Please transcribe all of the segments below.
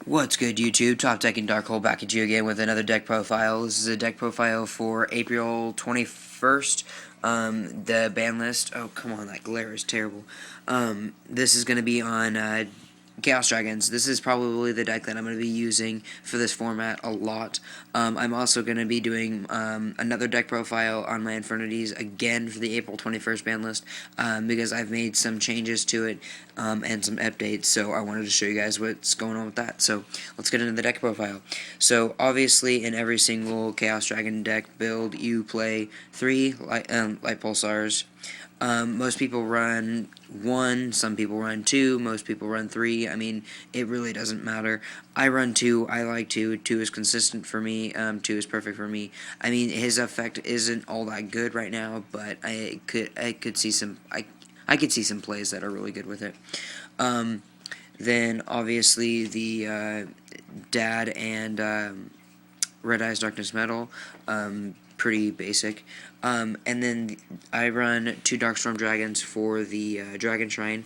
What's good, YouTube? Top Deck and Dark Hole back at you again with another deck profile. This is a deck profile for April 21st. The ban list. Oh, come on, that glare is terrible. This is going to be on Chaos Dragons. This is probably the deck that I'm going to be using for this format a lot. I'm also going to be doing another deck profile on my Infernities again for the April 21st ban list because I've made some changes to it and some updates, so I wanted to show you guys what's going on with that. So let's get into the deck profile. So obviously in every single Chaos Dragon deck build you play 3 Light Pulsars. Most people run 1, some people run 2, most people run 3. I mean, it really doesn't matter. I run 2, I like 2. 2 is consistent for me, 2 is perfect for me. I mean, his effect isn't all that good right now, but I could see some plays that are really good with it. Then obviously the Dad and Red Eyes Darkness Metal, pretty basic. And then I run 2 Darkstorm Dragons for the Dragon Shrine.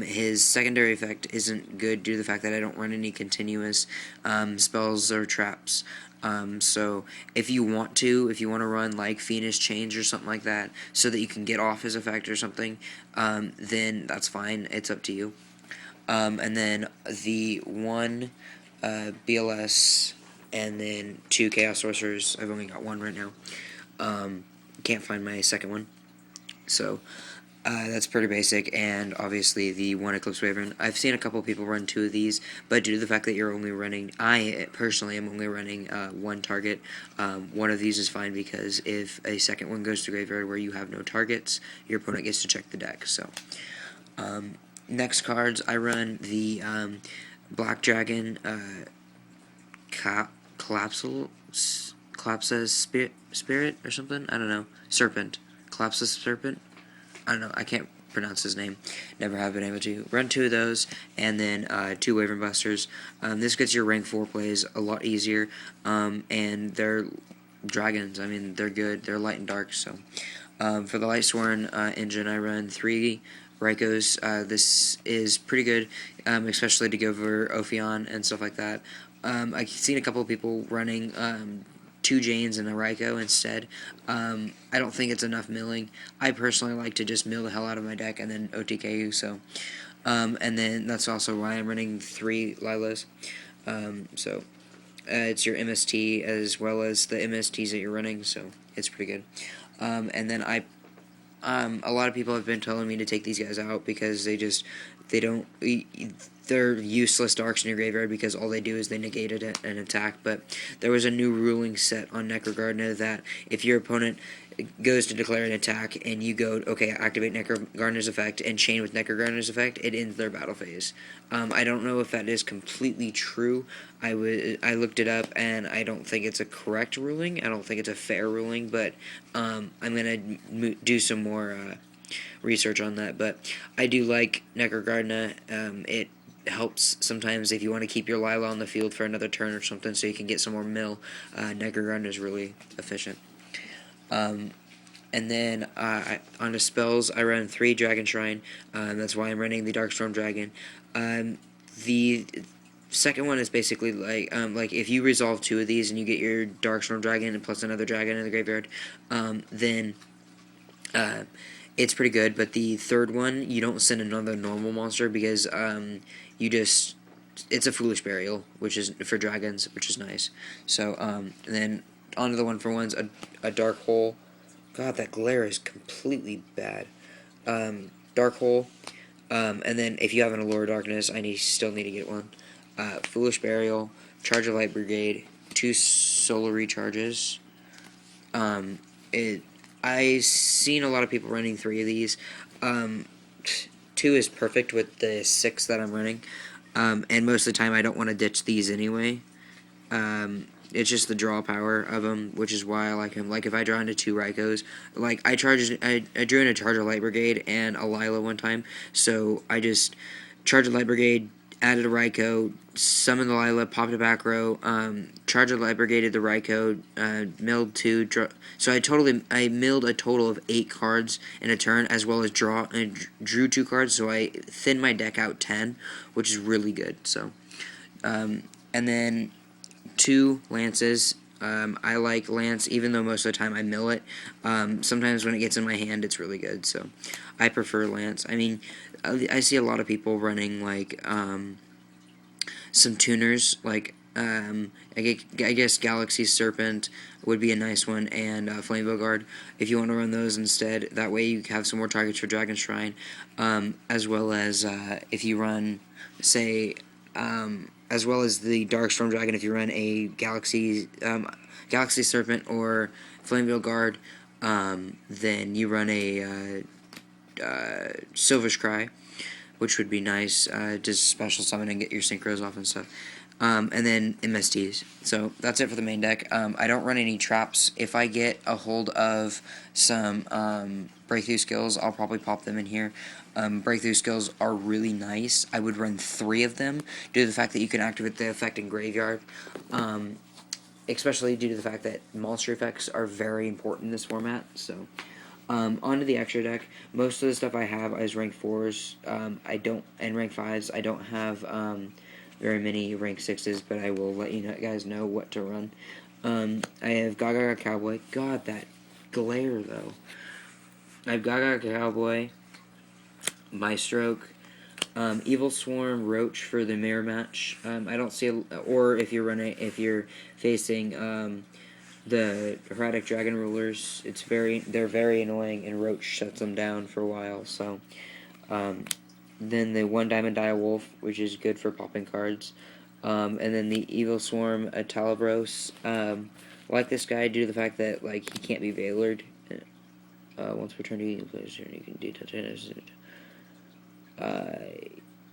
His secondary effect isn't good due to the fact that I don't run any continuous spells or traps. So if you want to run like Fiendish Change or something like that, so that you can get off his effect or something, then that's fine. It's up to you. And then the 1 BLS and then 2 Chaos Sorcerers. I've only got 1 right now. Can't find my second one. So that's pretty basic, and obviously the 1 Eclipse Wyvern. I've seen a couple of people run 2 of these, but due to the fact that you're only running, I personally am only running 1 target. 1 of these is fine because if a second one goes to graveyard where you have no targets, your opponent gets to check the deck. So next cards, I run the Black Dragon Collapsus Spirit or something? I don't know. Serpent. Collapsus Serpent? I don't know. I can't pronounce his name. Never have been able to. Run 2 of those, and then 2 Wyvern Busters. This gets your rank 4 plays a lot easier, and they're dragons. I mean, they're good. They're light and dark, so. For the Lightsworn engine, I run 3 Rykos. This is pretty good, especially to go over Ophion and stuff like that. I've seen a couple of people running 2 Janes and a Raikou instead. I don't think it's enough milling. I personally like to just mill the hell out of my deck and then OTKU, so. And then that's also why I'm running 3 Lilas. It's your MST as well as the MSTs that you're running, so it's pretty good. And then a lot of people have been telling me to take these guys out because they're useless darks in your graveyard because all they do is they negated an attack. But there was a new ruling set on Necrogardener that if your opponent goes to declare an attack and you go, okay, activate Necrogardener's effect and chain with Necrogardener's effect, it ends their battle phase. I don't know if that is completely true. I looked it up and I don't think it's a correct ruling. I don't think it's a fair ruling, but I'm gonna do some more research on that. But I do like Necrogardener. It helps sometimes if you want to keep your Lila on the field for another turn or something so you can get some more mill. Necrogardener is really efficient. And then onto spells, I run 3 Dragon Shrine. That's why I'm running the Darkstorm Dragon. The second one is basically like if you resolve 2 of these and you get your Darkstorm Dragon and plus another dragon in the graveyard, then it's pretty good. But the third one, you don't send another normal monster because it's a Foolish Burial, which is for dragons, which is nice. So and then onto the 1-for-1s, a Dark Hole. God, that glare is completely bad. Dark Hole, and then if you have an Allure Darkness, still need to get 1. Foolish Burial, Charge of Light Brigade, 2 Solar Recharges. I've seen a lot of people running 3 of these. 2 is perfect with the 6 that I'm running, and most of the time I don't want to ditch these anyway. It's just the draw power of them, which is why I like him. Like, if I draw into 2 Raikos, like, I drew in a Charge of Light Brigade and a Lila one time, so I just Charge of Light Brigade, added a Raikou, summoned the Lila, popped a back row, Charge of Light Brigaded the Raikou, milled 2, so I milled a total of 8 cards in a turn, as well as drew 2 cards, so I thinned my deck out 10, which is really good, so. And then 2 lances. I like lance, even though most of the time I mill it. Sometimes when it gets in my hand, it's really good, so I prefer lance. I mean, I see a lot of people running, like, some tuners, like, I guess Galaxy Serpent would be a nice one, and Flamebow Guard, if you want to run those instead. That way you have some more targets for Dragon Shrine, as well as if you run, say, as well as the Darkstorm Dragon, if you run a Galaxy Serpent or Flamebow Guard, then you run a Silver's Cry, which would be nice, just special summon and get your synchros off and stuff. And then MSTs. So that's it for the main deck. I don't run any traps. If I get a hold of some breakthrough skills, I'll probably pop them in here. Breakthrough skills are really nice. I would run 3 of them due to the fact that you can activate the effect in Graveyard. Especially due to the fact that monster effects are very important in this format. So, onto the extra deck. Most of the stuff I have is rank 4s. I don't, and rank 5s. I don't have very many rank 6s, but I will let you guys know what to run. I have Gaga Cowboy. God, that glare though. I have Gaga Cowboy, Maestroke, Evil Swarm, Roach for the mirror match. I don't see, or if you're facing the Erratic Dragon Rulers, they're very annoying, and Roach shuts them down for a while. So, then the 1 Diamond Dire Wolf, which is good for popping cards, and then the Evil Swarm, Talabros. Like this guy due to the fact that he can't be Veilered. Once per turn, you can detach it.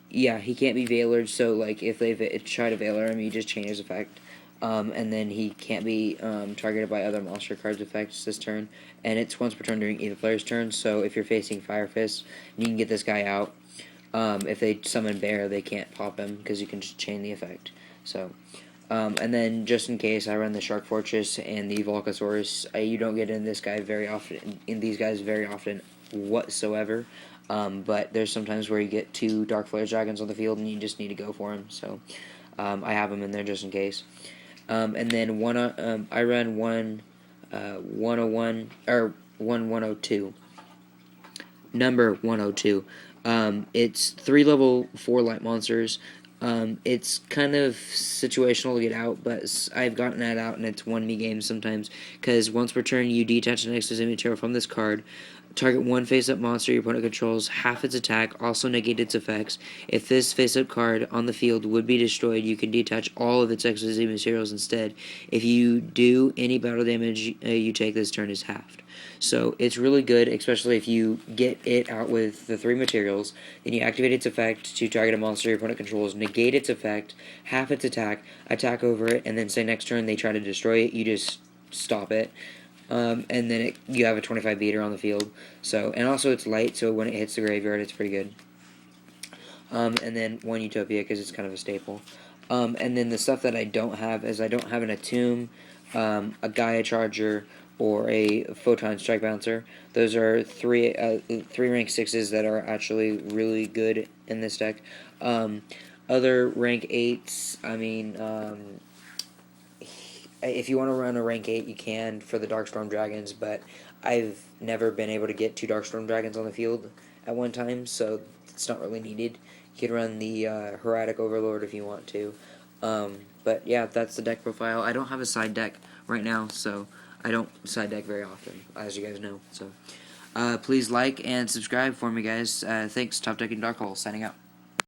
Yeah, he can't be Veilered, so if they try to Veiler him, you just chain his effect. And then he can't be targeted by other monster cards effects this turn. And it's once per turn during either player's turn, so if you're facing Fire Fist, you can get this guy out. If they summon Bear, they can't pop him, because you can just chain the effect. So, and then, just in case, I run the Shark Fortress and the Volcasaurus. You don't get in these guys very often whatsoever. But there's sometimes where you get 2 Dark Flare Dragons on the field, and you just need to go for them. So, I have them in there just in case. And then I run 101, or 102. Number 102. It's 3 level 4 light monsters. It's kind of situational to get out, but I've gotten that out, and it's won me games sometimes, because once per turn you detach an extra material from this card. Target 1 face-up monster your opponent controls, half its attack, also negate its effects. If this face-up card on the field would be destroyed, you can detach all of its extra materials instead. If you do, any battle damage you take this turn is halved. So it's really good, especially if you get it out with the 3 materials, then you activate its effect to target a monster your opponent controls, negate its effect, half its attack, attack over it, and then say next turn they try to destroy it, you just stop it. And then you have a 25 beater on the field. So, and also it's light, so when it hits the graveyard, it's pretty good. And then 1 Utopia, because it's kind of a staple. And then the stuff that I don't have is I don't have an Atomb, a Gaia Charger, or a Photon Strike Bouncer. Those are 3 rank 6s that are actually really good in this deck. Other rank 8s, I mean, if you want to run a rank 8, you can for the Darkstorm Dragons, but I've never been able to get 2 Darkstorm Dragons on the field at one time, so it's not really needed. You can run the Erratic Overlord if you want to. But yeah, that's the deck profile. I don't have a side deck right now, so I don't side deck very often, as you guys know. So please like and subscribe for me, guys. Thanks, Top Deck and Dark Hole, signing out.